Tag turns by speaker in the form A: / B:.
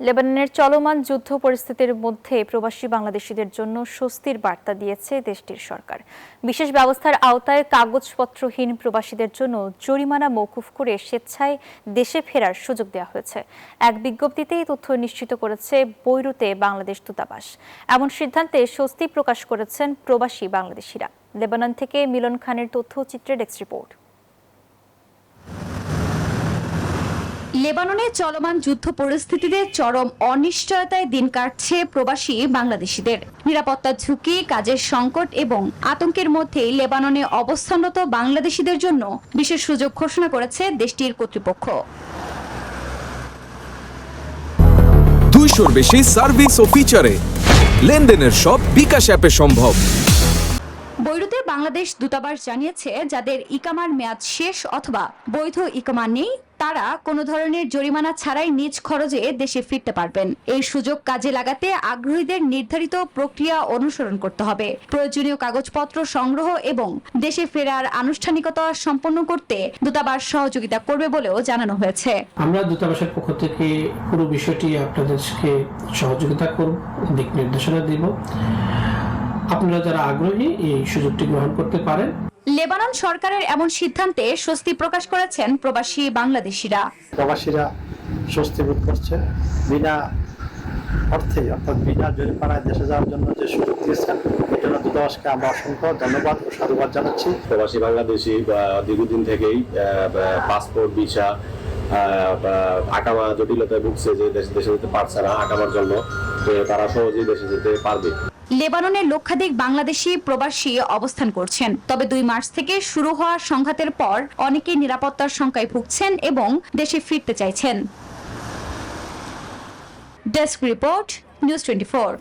A: লেবাননের চলমান যুদ্ধ পরিস্থিতির মধ্যে প্রবাসী বাংলাদেশিদের জন্য স্বস্তির বার্তা দিয়েছে দেশটির সরকার। বিশেষ ব্যবস্থার আওতায় কাগজপত্রহীন প্রবাসীদের জন্য জরিমানা মওকুফ করে স্বেচ্ছায় দেশে ফেরার সুযোগ দেওয়া হয়েছে। এক বিজ্ঞপ্তিতে এই তথ্য নিশ্চিত করেছে বৈরুতে বাংলাদেশ দূতাবাস। এমন সিদ্ধান্তে স্বস্তি প্রকাশ করেছেন প্রবাসী বাংলাদেশিরা। লেবানন থেকে মিলন খানের তথ্যচিত্রে ডেস্ক রিপোর্ট।
B: লেবাননে চলমান যুদ্ধ পরিস্থিতিতে চরম অনিশ্চয়তায় দিন কাটছে প্রবাসী বাংলাদেশিদের। নিরাপত্তার ঝুঁকি, কাজের সংকট এবং আতঙ্কের মধ্যেই লেবাননে অবস্থানরত বাংলাদেশিদের জন্য বিশেষ সুযোগ ঘোষণা করেছে দেশটির কর্তৃপক্ষ।
C: 200-র বেশি সার্ভিস ও ফিচারে লেনদেনের সব বিকাশ অ্যাপে সম্ভব।
B: বৈরুতে বাংলাদেশ দূতাবাস জানিয়েছে, যাদের ইকামার মেয়াদ শেষ অথবা বৈধ ইকামা নেই তারা কোনো ধরনের জরিমানা ছাড়াই নিজ খরচে দেশে ফিরতে পারবেন। এই সুযোগ কাজে লাগাতে আগ্রহীদের নির্ধারিত প্রক্রিয়া অনুসরণ করতে হবে। প্রয়োজনীয় কাগজপত্র সংগ্রহ এবং দেশে ফেরার আনুষ্ঠানিকতা সম্পন্ন করতে দূতাবাস সহযোগিতা করবে বলেও জানানো হয়েছে।
D: আমরা দূতাবাসের পক্ষ থেকে পুরো বিষয়টি আপনাদেরকে সহযোগিতা করব, দিক নির্দেশনা দিব। আপনারা যারা আগ্রহী এই সুযোগটি গ্রহণ করতে পারেন।
B: লেবানন সরকারের এমন সিদ্ধান্তে স্বস্তি প্রকাশ করেছেন প্রবাসী বাংলাদেশিরা।
E: প্রবাসীরা স্বস্তি বোধ করছে। বিনা অর্থে অর্থাৎ বিনা জরিমানায় দেশে যাওয়ার জন্য যে সুযোগ দিয়েছেন এই জন্য দূতাবাসকে আমরা অসংখ্য ধন্যবাদ ও সাধুবাদ জানাচ্ছি।
F: প্রবাসী বাংলাদেশি দীর্ঘদিন থেকেই পাসপোর্ট, ভিসা, আকামা জটিলতায় ভুগছে, যে দেশে যেতে পারছে না আকামার জন্য, তারা সহজেই দেশে যেতে পারবে।
B: লেবাননে লক্ষাধিক বাংলাদেশি প্রবাসী অবস্থান করছেন। তবে 2 মার্চ থেকে শুরু হওয়া সংঘাতের পর অনেকেই নিরাপত্তার শঙ্কায় ভুগছেন এবং দেশে ফিরতে চাইছেন। Desk report, news 24।